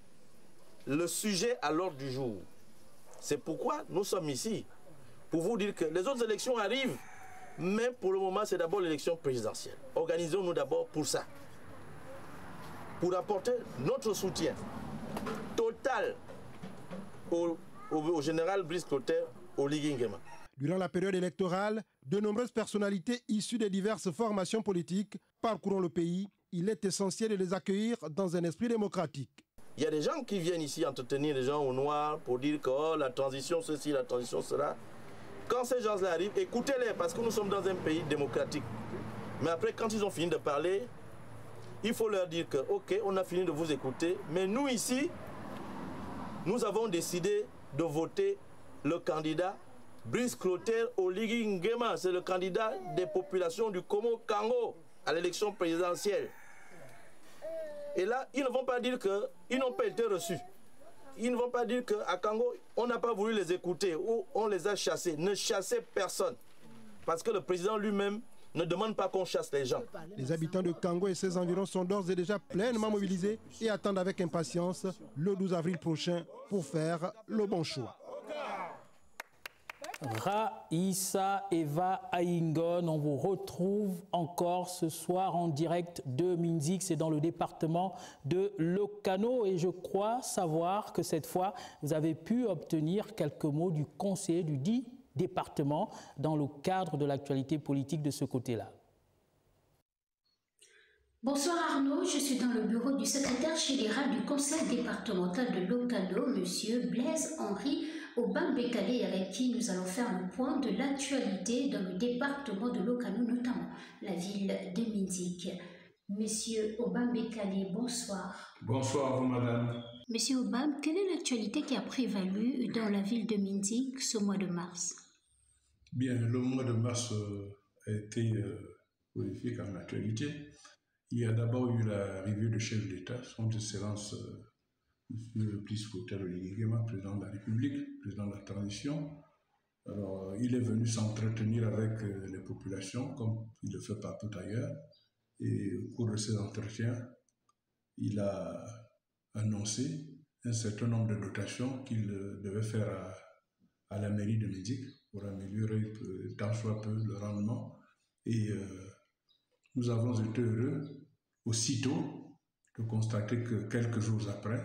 le sujet à l'ordre du jour. C'est pourquoi nous sommes ici, pour vous dire que les autres élections arrivent, mais pour le moment, c'est d'abord l'élection présidentielle. Organisons-nous d'abord pour ça. pour apporter notre soutien total au général Brice Clotaire Oligui Nguema. Durant la période électorale, de nombreuses personnalités issues des diverses formations politiques parcourant le pays. Il est essentiel de les accueillir dans un esprit démocratique. Il y a des gens qui viennent ici entretenir les gens au noir pour dire que oh, la transition ceci, la transition cela. Quand ces gens-là arrivent, écoutez-les parce que nous sommes dans un pays démocratique. Mais après, quand ils ont fini de parler, il faut leur dire que ok, on a fini de vous écouter, mais nous ici, nous avons décidé de voter le candidat Brice Clotaire Oligui Nguema. C'est le candidat des populations du Congo-Kango à l'élection présidentielle. Et là, ils ne vont pas dire qu'ils n'ont pas été reçus. Ils ne vont pas dire qu'à Kango, on n'a pas voulu les écouter ou on les a chassés. Ne chassez personne. Parce que le président lui-même ne demande pas qu'on chasse les gens. Les habitants de Kango et ses environs sont d'ores et déjà pleinement mobilisés et attendent avec impatience le 12 avril prochain pour faire le bon choix. Raïssa Eva Aingon, on vous retrouve encore ce soir en direct de Minzik, c'est dans le département de Lokano et je crois savoir que cette fois vous avez pu obtenir quelques mots du conseiller du dit département dans le cadre de l'actualité politique de ce côté-là. Bonsoir Arnaud, je suis dans le bureau du secrétaire général du conseil départemental de Lokano, M. Blaise-Henri Obambekale, avec qui nous allons faire le point de l'actualité dans le département de Lokano, notamment la ville de Minzik. Monsieur Obambekale, bonsoir. Bonsoir à vous, madame. Monsieur Obam, quelle est l'actualité qui a prévalu dans la ville de Minzik ce mois de mars? Bien, le mois de mars a été prolifique en actualité. Il y a d'abord eu l'arrivée du chef d'État, son Excellence M. Brice Clotaire Oligui Nguema, président de la République, président de la transition. Alors, il est venu s'entretenir avec les populations, comme il le fait partout ailleurs. Et au cours de ces entretiens, il a annoncé un certain nombre de dotations qu'il devait faire à la mairie de Minzik pour améliorer tant soit peu le rendement. Et nous avons été heureux aussitôt de constater que quelques jours après,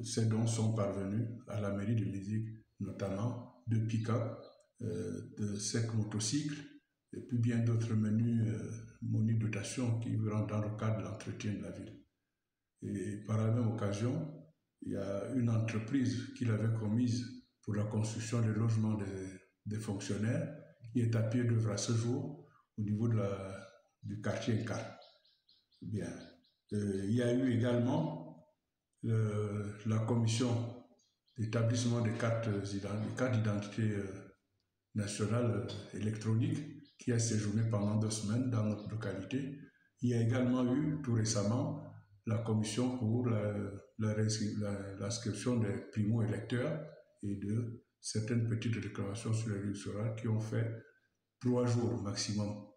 ces dons sont parvenus à la mairie de Minzik, notamment de pick-up, de 5 motocycles, et puis bien d'autres menus dotations qui rentrent dans le cadre de l'entretien de la ville. Et par la même occasion, il y a une entreprise qu'il avait commise pour la construction des logements des fonctionnaires qui est à pied d'œuvre à ce jour au niveau du quartier Nka. Bien. Il y a eu également la commission d'établissement des cartes d'identité nationale électronique qui a séjourné pendant 2 semaines dans notre localité. Il y a également eu tout récemment la commission pour l'inscription des primo-électeurs et de certaines petites déclarations sur les électorales qui ont fait 3 jours maximum.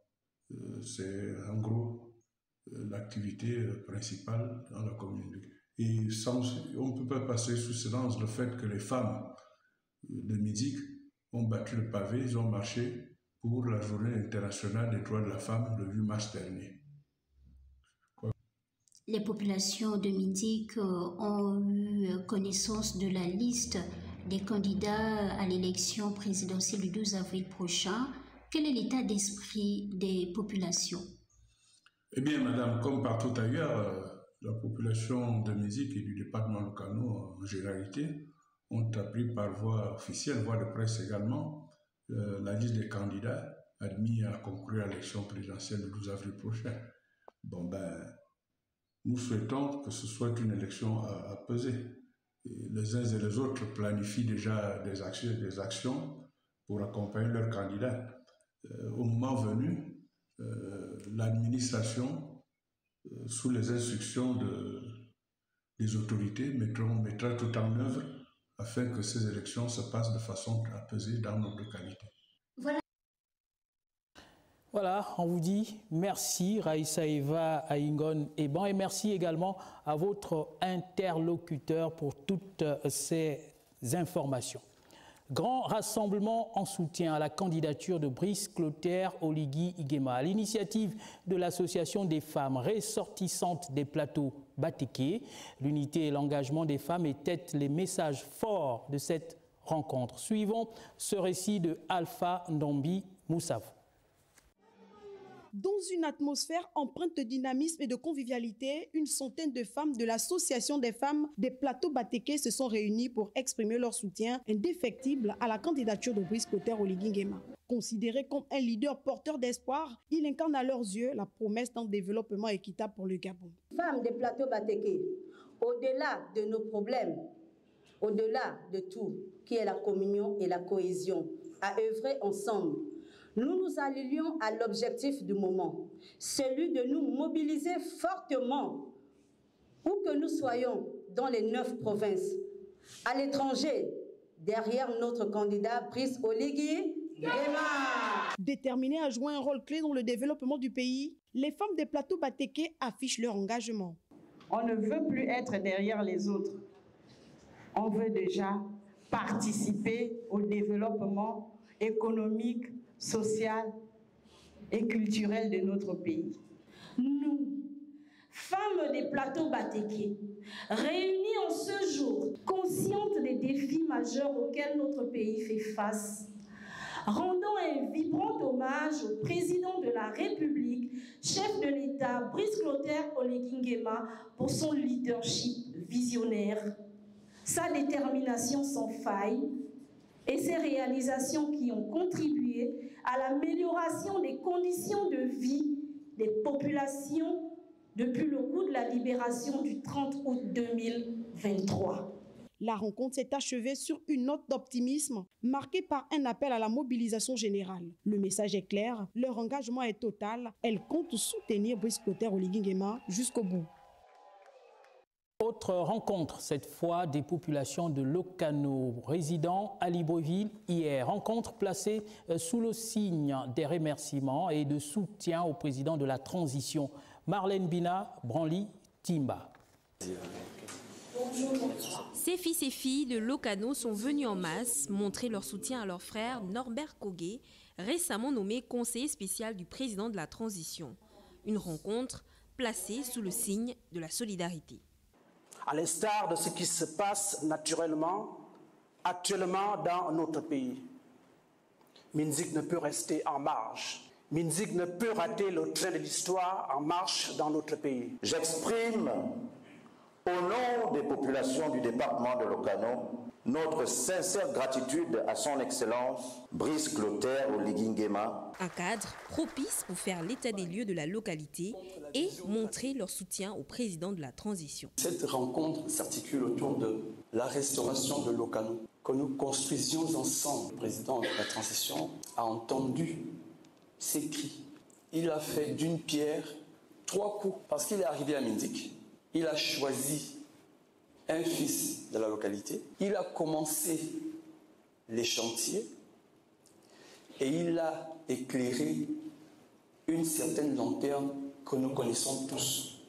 C'est en gros l'activité principale dans la commune. Et on ne peut pas passer sous silence le fait que les femmes de Minzik ont battu le pavé, ils ont marché pour la journée internationale des droits de la femme le 8 mars dernier. Les populations de Minzik ont eu connaissance de la liste des candidats à l'élection présidentielle du 12 avril prochain. Quel est l'état d'esprit des populations? Eh bien, madame, comme partout ailleurs, la population de Minzik et du département de Lokano en généralité ont appris par voie officielle, voie de presse également, la liste des candidats admis à concourir à l'élection présidentielle du 12 avril prochain. Bon, ben, nous souhaitons que ce soit une élection apaisée. Les uns et les autres planifient déjà des actions pour accompagner leurs candidats. Au moment venu, l'administration, sous les instructions des autorités, mettra tout en œuvre afin que ces élections se passent de façon apaisée dans notre localité. Voilà, on vous dit merci Raïssa Eva Aingon Eban et merci également à votre interlocuteur pour toutes ces informations. Grand rassemblement en soutien à la candidature de Brice Clotaire Oligui Nguema. À l'initiative de l'Association des femmes ressortissantes des plateaux Bateke. L'unité et l'engagement des femmes étaient les messages forts de cette rencontre. Suivons ce récit de Alpha Ndombi Moussav. Dans une atmosphère empreinte de dynamisme et de convivialité, une centaine de femmes de l'Association des femmes des plateaux Bateke se sont réunies pour exprimer leur soutien indéfectible à la candidature de Brice Clotaire Oligui Nguema. Considéré comme un leader porteur d'espoir, il incarne à leurs yeux la promesse d'un développement équitable pour le Gabon. Femmes des plateaux Bateke, au-delà de nos problèmes, au-delà de tout, qui est la communion et la cohésion, à œuvrer ensemble. Nous nous allions à l'objectif du moment, celui de nous mobiliser fortement, où que nous soyons dans les 9 provinces, à l'étranger, derrière notre candidat Brice Oligui Nguema. Déterminées à jouer un rôle clé dans le développement du pays, les femmes des plateaux Bateke affichent leur engagement. On ne veut plus être derrière les autres. On veut déjà participer au développement économique, social et culturel de notre pays. Nous, femmes des plateaux Bateke, réunies en ce jour, conscientes des défis majeurs auxquels notre pays fait face, rendons un vibrant hommage au président de la République, chef de l'État, Brice Clotaire Oligui Nguema, pour son leadership visionnaire, sa détermination sans faille et ses réalisations qui ont contribué à l'amélioration des conditions de vie des populations depuis le coup de la libération du 30 août 2023. La rencontre s'est achevée sur une note d'optimisme marquée par un appel à la mobilisation générale. Le message est clair, leur engagement est total. Elles comptent soutenir Brice Clotaire Oligui Nguema jusqu'au bout. Autre rencontre, cette fois des populations de Lokano résidant à Libreville hier. Rencontre placée sous le signe des remerciements et de soutien au président de la transition, Marlène Bina Branly Timba. Ces fils et filles de Lokano sont venus en masse montrer leur soutien à leur frère Norbert Kogué, récemment nommé conseiller spécial du président de la transition. Une rencontre placée sous le signe de la solidarité. À l'instar de ce qui se passe naturellement, actuellement dans notre pays. Minzik ne peut rester en marge. Minzik ne peut rater le train de l'histoire en marche dans notre pays. J'exprime, au nom des populations du département de Lokano, notre sincère gratitude à son Excellence Brice Clotaire Oligui Nguema. Un cadre propice pour faire l'état des lieux de la localité et montrer leur soutien au président de la transition. Cette rencontre s'articule autour de la restauration de Lokano, que nous construisions ensemble. Le président de la transition a entendu ces cris. Il a fait d'une pierre 3 coups parce qu'il est arrivé à Minzik. Il a choisi un fils de la localité. Il a commencé les chantiers et il a éclairé une certaine lanterne que nous connaissons tous.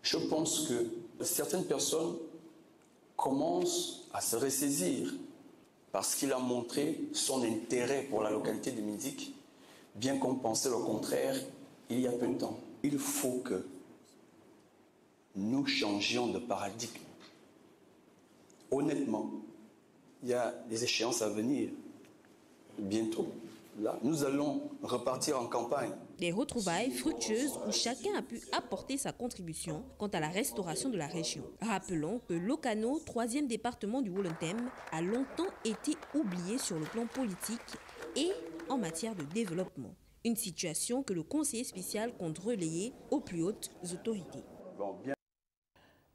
Je pense que certaines personnes commencent à se ressaisir parce qu'il a montré son intérêt pour la localité de Minzik, bien qu'on pensait le contraire il y a peu de temps. Il faut que nous changions de paradigme. Honnêtement, il y a des échéances à venir. Bientôt, là, nous allons repartir en campagne. Des retrouvailles fructueuses où chacun a pu apporter sa contribution quant à la restauration de la région. Rappelons que Lokano, 3e département du Wollontem, a longtemps été oublié sur le plan politique et en matière de développement. Une situation que le conseiller spécial compte relayer aux plus hautes autorités.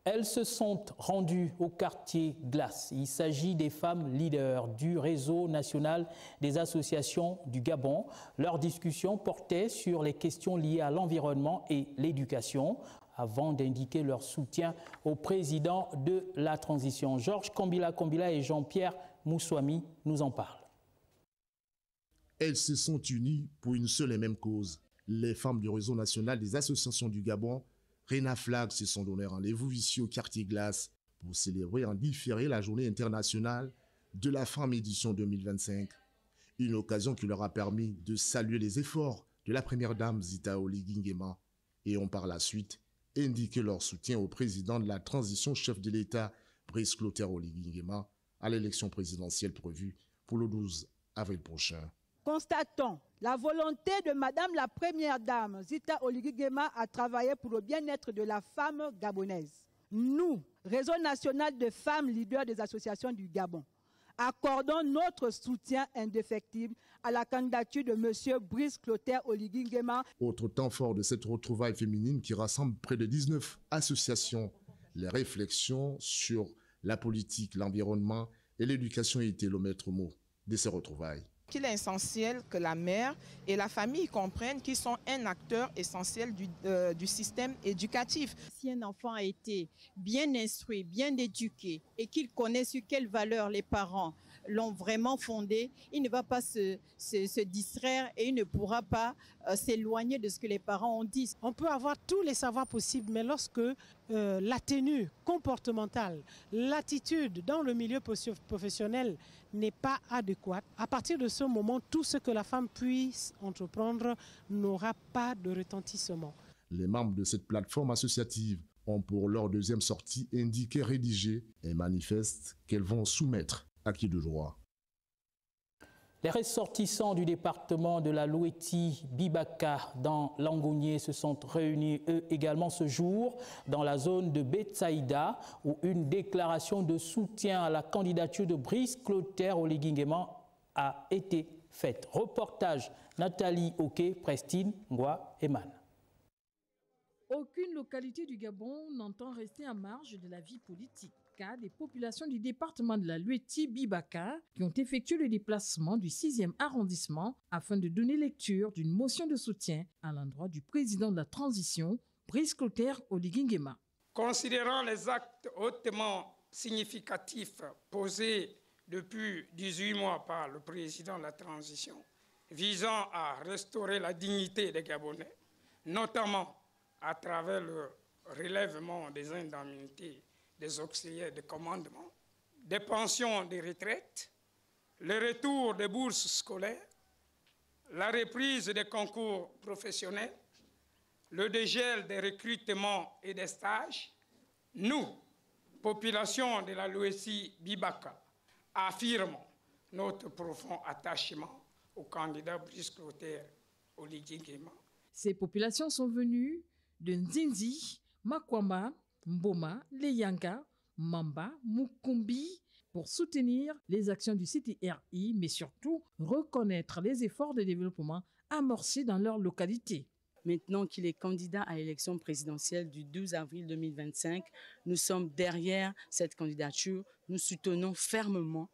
Elles se sont rendues au quartier Glace. Il s'agit des femmes leaders du réseau national des associations du Gabon. Leur discussion portait sur les questions liées à l'environnement et l'éducation, avant d'indiquer leur soutien au président de la transition. Georges Kombila et Jean-Pierre Moussouami nous en parlent. Elles se sont unies pour une seule et même cause. Les femmes du réseau national des associations du Gabon, Rena Flag, se sont donné rendez-vous ici au quartier Glace pour célébrer en différé la journée internationale de la femme édition 2025. Une occasion qui leur a permis de saluer les efforts de la première dame Zita Oligui Nguema et ont par la suite indiqué leur soutien au président de la transition, chef de l'État, Brice Clotaire Oligui Nguema, à l'élection présidentielle prévue pour le 12 avril prochain. Constatons la volonté de Madame la Première Dame, Zita Oligui Nguema, à travailler pour le bien-être de la femme gabonaise. Nous, Réseau national de femmes leaders des associations du Gabon, accordons notre soutien indéfectible à la candidature de M. Brice Clotaire Oligui Nguema. Autre temps fort de cette retrouvaille féminine qui rassemble près de 19 associations. Les réflexions sur la politique, l'environnement et l'éducation étaient le maître mot de ces retrouvailles. Il est essentiel que la mère et la famille comprennent qu'ils sont un acteur essentiel du système éducatif. Si un enfant a été bien instruit, bien éduqué et qu'il connaît sur quelles valeurs les parents l'ont vraiment fondé, il ne va pas se distraire et il ne pourra pas s'éloigner de ce que les parents ont dit. On peut avoir tous les savoirs possibles, mais lorsque la tenue comportementale, l'attitude dans le milieu professionnel n'est pas adéquate, à partir de ce moment, tout ce que la femme puisse entreprendre n'aura pas de retentissement. Les membres de cette plateforme associative ont pour leur deuxième sortie indiqué rédiger un manifeste qu'elles vont soumettre à qui de droit. Les ressortissants du département de la Loueti Bibaka dans l'Angounié se sont réunis eux également ce jour dans la zone de Betsaïda où une déclaration de soutien à la candidature de Brice Clotaire Oligui Nguema a été faite. Reportage Nathalie Oké, Prestine, Ngwa, Eman. Aucune localité du Gabon n'entend rester en marge de la vie politique. Des populations du département de la Loueti Bibaka qui ont effectué le déplacement du 6e arrondissement afin de donner lecture d'une motion de soutien à l'endroit du président de la transition, Brice Clotaire Oligui Nguema. Considérant les actes hautement significatifs posés depuis 18 mois par le président de la transition visant à restaurer la dignité des Gabonais, notamment à travers le relèvement des indemnités des auxiliaires de commandement, des pensions de retraite, le retour des bourses scolaires, la reprise des concours professionnels, le dégel des recrutements et des stages, nous, population de la Loueti Bibaka, affirmons notre profond attachement au candidat Brice Clotaire Oligui Nguema. Ces populations sont venues de Nzinzi, Makwamba, Mboma, Leyanga, Mamba, Mukumbi pour soutenir les actions du CTRI, mais surtout reconnaître les efforts de développement amorcés dans leur localité. Maintenant qu'il est candidat à l'élection présidentielle du 12 avril 2025, nous sommes derrière cette candidature, nous soutenons fermement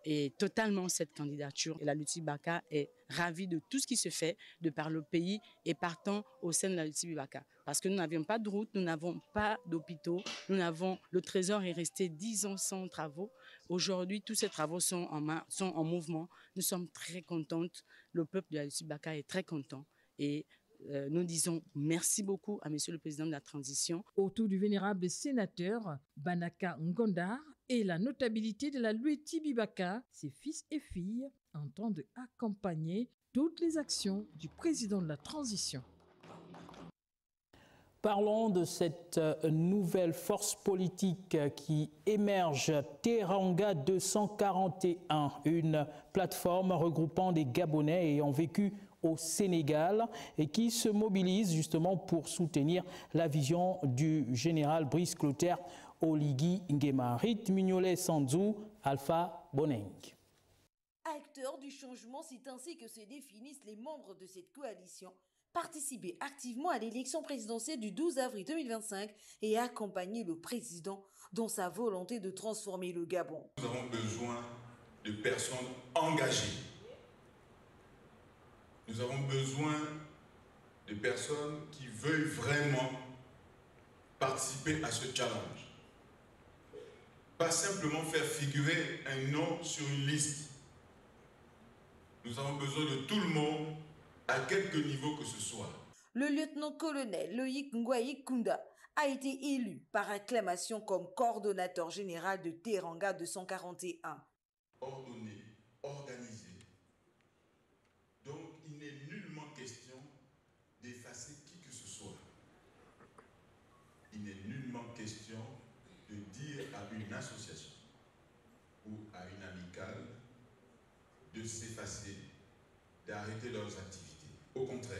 et totalement cette candidature. Et la Loueti Bibaka est ravie de tout ce qui se fait de par le pays et partant au sein de la Loueti Bibaka. Parce que nous n'avions pas de route, nous n'avons pas d'hôpitaux, le trésor est resté 10 ans sans travaux. Aujourd'hui, tous ces travaux sont en mouvement. Nous sommes très contentes, le peuple de la Loueti Bibaka est très content et nous disons merci beaucoup à Monsieur le Président de la Transition. Autour du vénérable sénateur Banaka Ngondar et la notabilité de la Loueti Bibaka, ses fils et filles entendent accompagner toutes les actions du Président de la Transition. Parlons de cette nouvelle force politique qui émerge, Teranga 241, une plateforme regroupant des Gabonais ayant vécu au Sénégal et qui se mobilise justement pour soutenir la vision du général Brice Clotaire Oligui Nguema. Rit Mignolet Sanzou, Alpha Boneng. Acteurs du changement, c'est ainsi que se définissent les membres de cette coalition. Participer activement à l'élection présidentielle du 12 avril 2025 et accompagner le président dans sa volonté de transformer le Gabon. Nous avons besoin de personnes engagées. Nous avons besoin de personnes qui veuillent vraiment participer à ce challenge. Pas simplement faire figurer un nom sur une liste. Nous avons besoin de tout le monde, à quelque niveau que ce soit. Le lieutenant-colonel Loïc Ngwaï Kounda a été élu par acclamation comme coordonnateur général de Teranga 241. Ordonné, organisé. Donc il n'est nullement question d'effacer qui que ce soit. de s'effacer, d'arrêter leurs activités. Au contraire,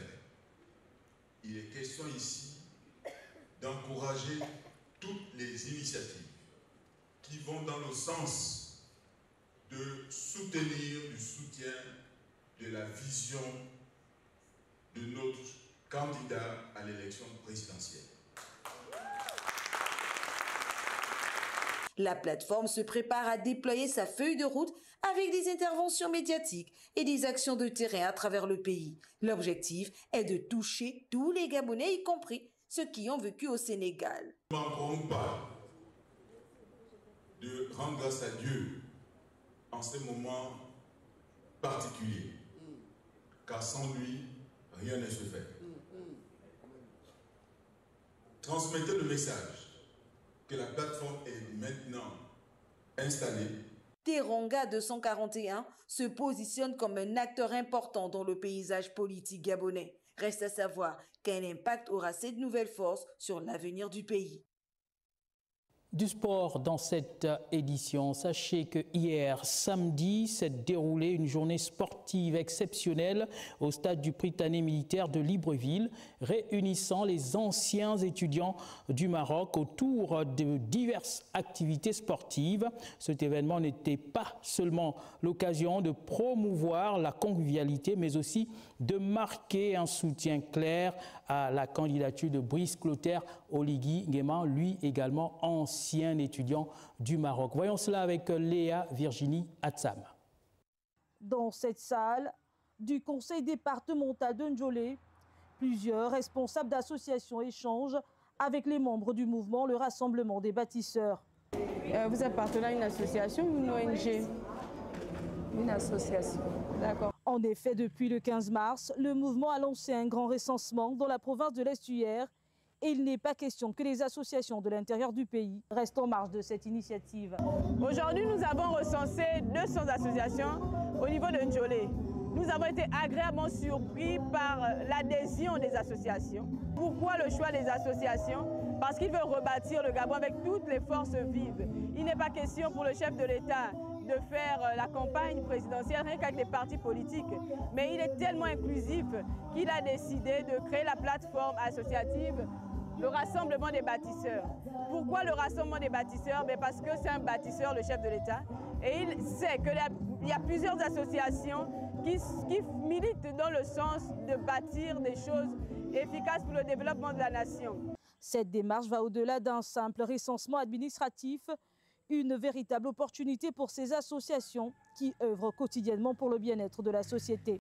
il est question ici d'encourager toutes les initiatives qui vont dans le sens de soutenir, du soutien de la vision de notre candidat à l'élection présidentielle. La plateforme se prépare à déployer sa feuille de route avec des interventions médiatiques et des actions de terrain à travers le pays. L'objectif est de toucher tous les Gabonais, y compris ceux qui ont vécu au Sénégal. Nous ne manquerons pas de rendre grâce à Dieu en ces moments particuliers, car sans lui, rien ne se fait. Transmettez le message que la plateforme est maintenant installée. Teranga 241 se positionne comme un acteur important dans le paysage politique gabonais. Reste à savoir quel impact aura cette nouvelle force sur l'avenir du pays. Du sport dans cette édition. Sachez que hier, samedi, s'est déroulée une journée sportive exceptionnelle au stade du Prytanée militaire de Libreville, réunissant les anciens étudiants du Maroc autour de diverses activités sportives. Cet événement n'était pas seulement l'occasion de promouvoir la convivialité, mais aussi de marquer un soutien clair à la candidature de Brice Clotaire Oligui Nguema, lui également ancien étudiant du Maroc. Voyons cela avec Léa Virginie Atsam. Dans cette salle du conseil départemental de Ndjolé, plusieurs responsables d'associations échangent avec les membres du mouvement Le Rassemblement des bâtisseurs. Vous appartenez à une association ou une ONG? Une association, d'accord. En effet, depuis le 15 mars, le mouvement a lancé un grand recensement dans la province de l'Estuaire et il n'est pas question que les associations de l'intérieur du pays restent en marge de cette initiative. Aujourd'hui, nous avons recensé 200 associations au niveau de Ndjolé. Nous avons été agréablement surpris par l'adhésion des associations. Pourquoi le choix des associations? Parce qu'il veut rebâtir le Gabon avec toutes les forces vives. Il n'est pas question pour le chef de l'État de faire la campagne présidentielle rien qu'avec des partis politiques. Mais il est tellement inclusif qu'il a décidé de créer la plateforme associative le Rassemblement des bâtisseurs. Pourquoi le Rassemblement des bâtisseurs? Parce que c'est un bâtisseur, le chef de l'État, et il sait qu'il y a plusieurs associations qui militent dans le sens de bâtir des choses efficaces pour le développement de la nation. Cette démarche va au-delà d'un simple recensement administratif, une véritable opportunité pour ces associations qui œuvrent quotidiennement pour le bien-être de la société.